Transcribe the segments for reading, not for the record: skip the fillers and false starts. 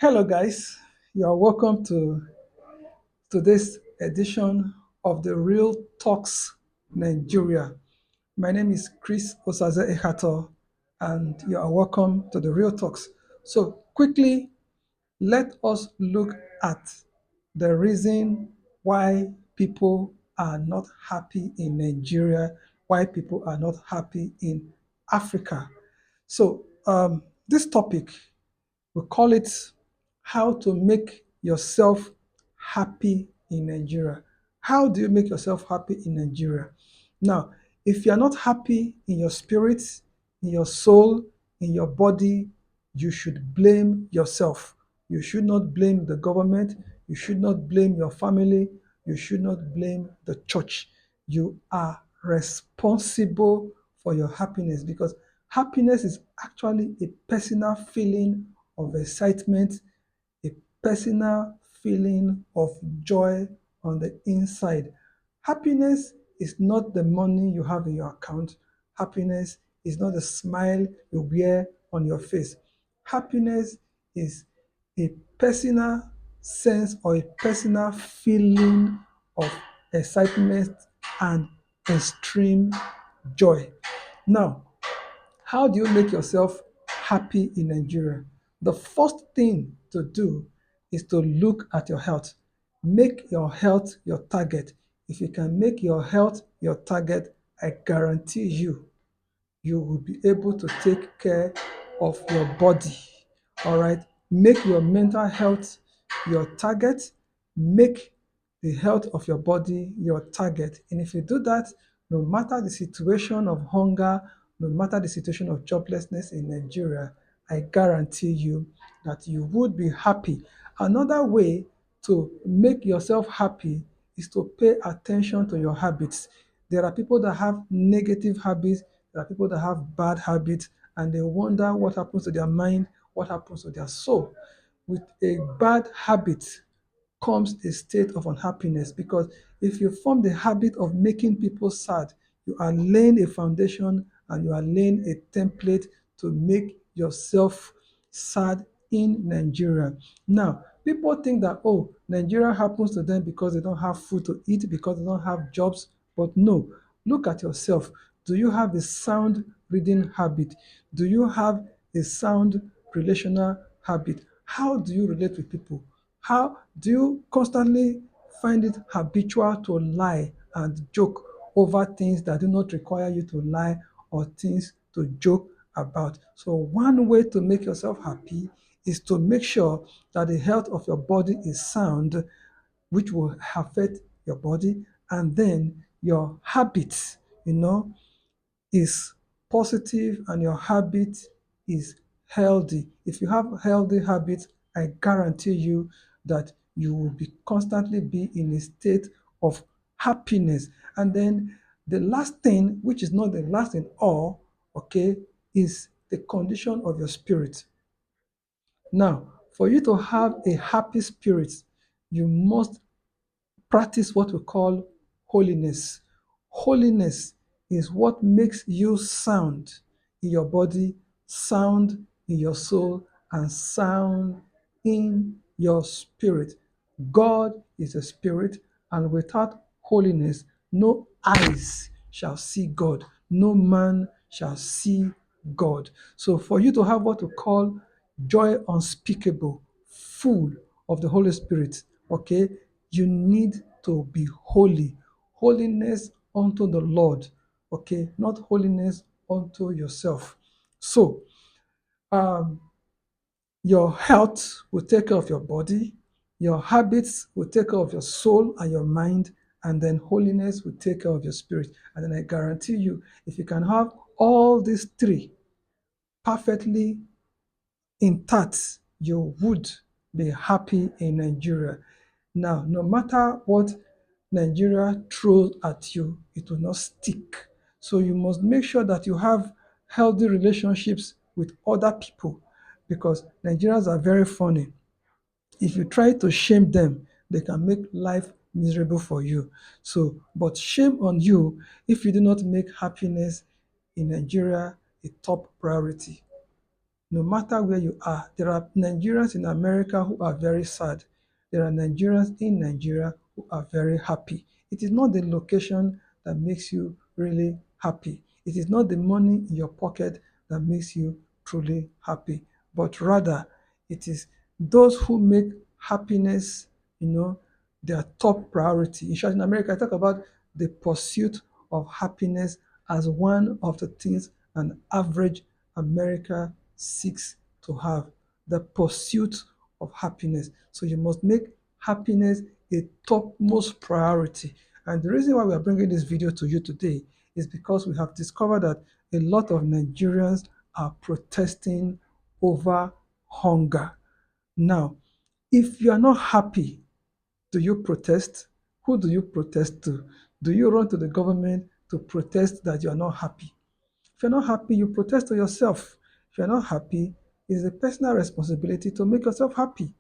Hello, guys. You are welcome to today's edition of the Real Talks Nigeria. My name is Chris Osaze Ekhator, and you are welcome to the Real Talks. So, quickly, let us look at the reason why people are not happy in Nigeria, why people are not happy in Africa. So, this topic, we call it how to make yourself happy in Nigeria. How do you make yourself happy in Nigeria? Now, if you are not happy in your spirit, in your soul, in your body, you should blame yourself. You should not blame the government. You should not blame your family. You should not blame the church. You are responsible for your happiness because happiness is actually a personal feeling of excitement, a personal feeling of joy on the inside. Happiness is not the money you have in your account. Happiness is not the smile you wear on your face. Happiness is a personal sense or a personal feeling of excitement and extreme joy. Now, how do you make yourself happy in Nigeria? The first thing to do is to look at your health. Make your health your target. If you can make your health your target, I guarantee you will be able to take care of your body. All right. Make your mental health your target. Make the health of your body your target. And if you do that, no matter the situation of hunger, no matter the situation of joblessness in Nigeria, I guarantee you that you would be happy. Another way to make yourself happy is to pay attention to your habits. There are people that have negative habits, there are people that have bad habits, and they wonder what happens to their mind, what happens to their soul. With a bad habit comes a state of unhappiness because if you form the habit of making people sad, you are laying a foundation and you are laying a template to make yourself sad in Nigeria. Now, people think that, oh, Nigeria happens to them because they don't have food to eat, because they don't have jobs. But no, look at yourself. Do you have a sound reading habit? Do you have a sound relational habit? How do you relate with people? How do you constantly find it habitual to lie and joke over things that do not require you to lie or things to joke about? So, one way to make yourself happy is to make sure that the health of your body is sound, which will affect your body, and then your habits, is positive and your habit is healthy. If you have healthy habits, I guarantee you that you will be constantly be in a state of happiness. And then the last thing, which is not the last in all, okay, is the condition of your spirit. Now, for you to have a happy spirit, you must practice what we call holiness. Holiness is what makes you sound in your body, sound in your soul, and sound in your spirit. God is a spirit, and without holiness, no eyes shall see God, no man shall see God. So, for you to have what we call joy unspeakable, full of the Holy Spirit, okay, you need to be holy. Holiness unto the Lord, okay, not holiness unto yourself. So, um, your health will take care of your body, your habits will take care of your soul and your mind, and then holiness will take care of your spirit. And then I guarantee you, if you can have all these three perfectly intact, you would be happy in Nigeria. Now, no matter what Nigeria throws at you, it will not stick. So you must make sure that you have healthy relationships with other people because Nigerians are very funny. If you try to shame them, they can make life miserable for you. So, but shame on you if you do not make happiness in Nigeria a top priority. No matter where you are, there are Nigerians in America who are very sad. There are Nigerians in Nigeria who are very happy. It is not the location that makes you really happy. It is not the money in your pocket that makes you truly happy, but rather it is those who make happiness, their top priority. In short, in America, I talk about the pursuit of happiness as one of the things an average America seeks to have, the pursuit of happiness. So you must make happiness a topmost priority. And the reason why we are bringing this video to you today is because we have discovered that a lot of Nigerians are protesting over hunger. Now, if you are not happy, do you protest? Who do you protest to? Do you run to the government to protest that you are not happy? If you're not happy, you protest to yourself. If you're not happy, it's a personal responsibility to make yourself happy.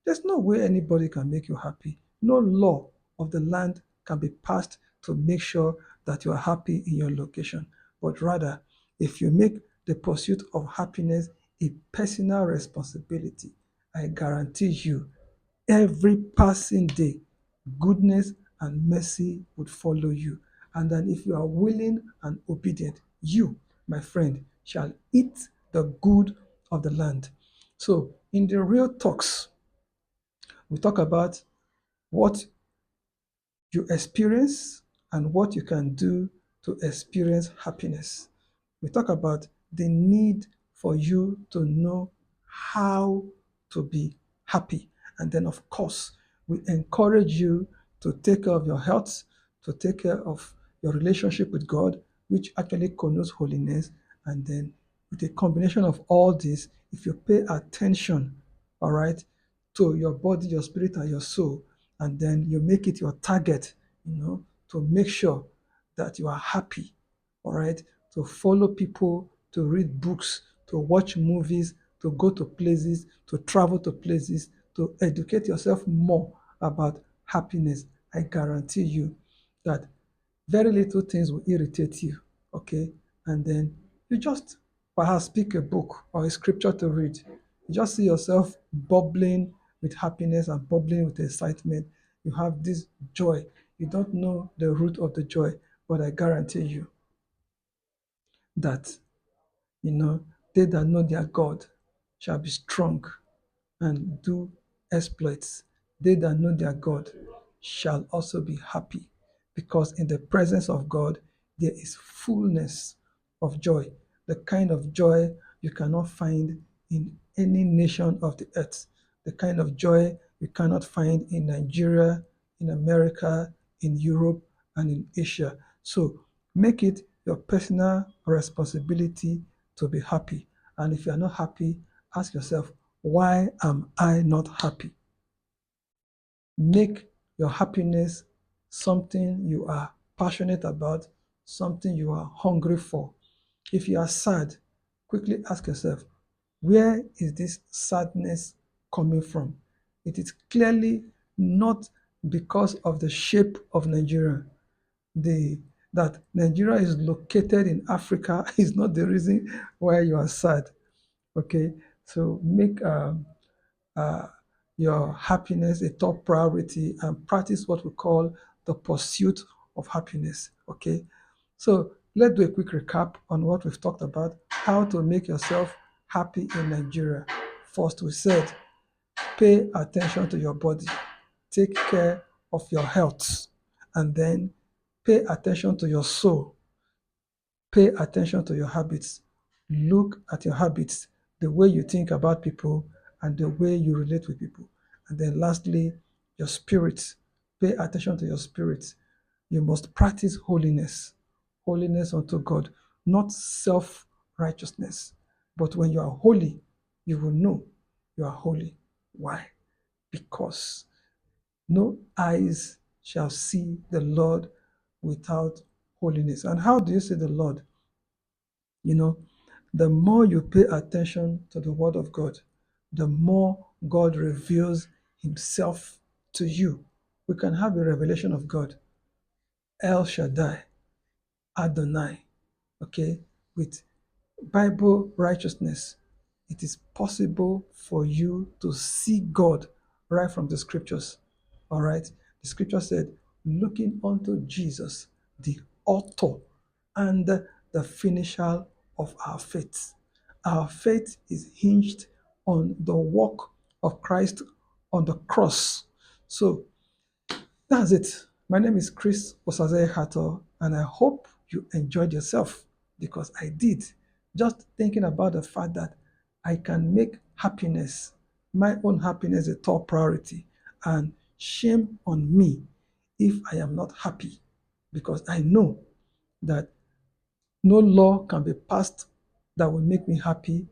There's no way anybody can make you happy. No law of the land can be passed to make sure that you are happy in your location. But rather, if you make the pursuit of happiness a personal responsibility, I guarantee you, every passing day, goodness and mercy would follow you. And then if you are willing and obedient, you, my friend, shall eat the good of the land. So in the real talks, we talk about what you experience and what you can do to experience happiness. We talk about the need for you to know how to be happy. And then, of course, we encourage you to take care of your health, to take care of your relationship with God, which actually connotes holiness. And then, with a combination of all this, if you pay attention, all right, to your body, your spirit, and your soul, and then you make it your target, to make sure that you are happy, all right, to follow people, to read books, to watch movies, to go to places, to travel to places, to educate yourself more about happiness. I guarantee you that very little things will irritate you, okay? And then you just perhaps pick a book or a scripture to read. You just see yourself bubbling with happiness and bubbling with excitement. You have this joy. You don't know the root of the joy, but I guarantee you that, you know, they that know their God shall be strong and do exploits. They that know their God shall also be happy, because in the presence of God there is fullness of joy, the kind of joy you cannot find in any nation of the earth, the kind of joy you cannot find in Nigeria, in America, in Europe, and in Asia. So make it your personal responsibility to be happy. And if you are not happy, ask yourself, why am I not happy? Make your happiness something you are passionate about, something you are hungry for. If you are sad, quickly ask yourself, where is this sadness coming from? It is clearly not because of the shape of Nigeria. The That Nigeria is located in Africa is not the reason why you are sad. Okay, so make uh, your happiness a top priority and practice what we call the pursuit of happiness. Okay, so let's do a quick recap on what we've talked about, how to make yourself happy in Nigeria. First, we said pay attention to your body, take care of your health, and then pay attention to your soul. Pay attention to your habits. Look at your habits, the way you think about people and the way you relate with people. And then lastly, your spirit. Pay attention to your spirit. You must practice holiness, holiness unto God, not self righteousness. But when you are holy, you will know you are holy. Why? Because no eyes shall see the Lord without holiness. And how do you see the Lord? You know, the more you pay attention to the Word of God, the more God reveals Himself to you. We can have a revelation of God, El Shaddai, Adonai, okay, with Bible righteousness. it is possible for you to see God right from the scriptures. All right. The scripture said, looking unto Jesus, the author and the finisher of our faith. Our faith is hinged on the work of Christ on the cross. So that's it. My name is Chris Osaze Ekhator, and I hope you enjoyed yourself because I did. Just thinking about the fact that I can make happiness, my own happiness, a top priority, and shame on me if I am not happy because I know that no law can be passed that will make me happy.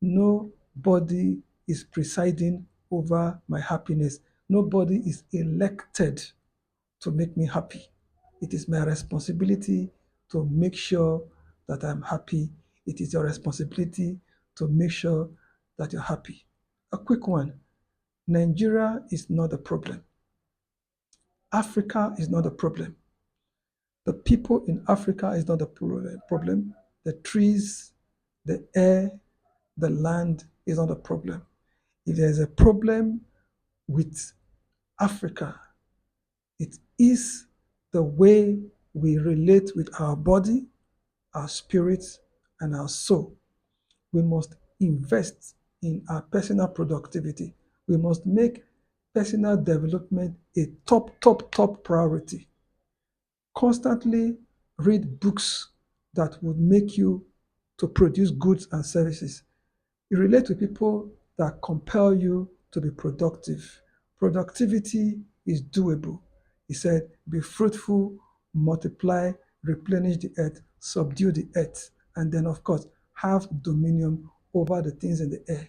Nobody is presiding over my happiness. Nobody is elected to make me happy. It is my responsibility to make sure that I'm happy. It is your responsibility to make sure that you're happy. A quick one. Nigeria is not the problem. Africa is not the problem. The people in Africa is not the problem. The trees, the air, the land is not a problem. If there's a problem with Africa, it is the way we relate with our body, our spirit, and our soul. We must invest in our personal productivity. We must make personal development a top priority. Constantly read books that would make you to produce goods and services. You relate to people that compel you to be productive. Productivity is doable. He said, be fruitful, multiply, replenish the earth, subdue the earth, and then, of course, have dominion over the things in the air,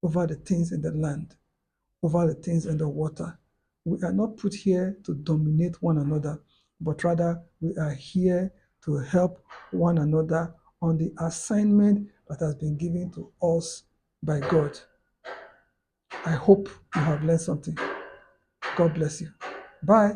over the things in the land, over the things in the water. We are not put here to dominate one another, but rather we are here to help one another on the assignment that has been given to us by God. I hope you have learned something. God bless you. Bye.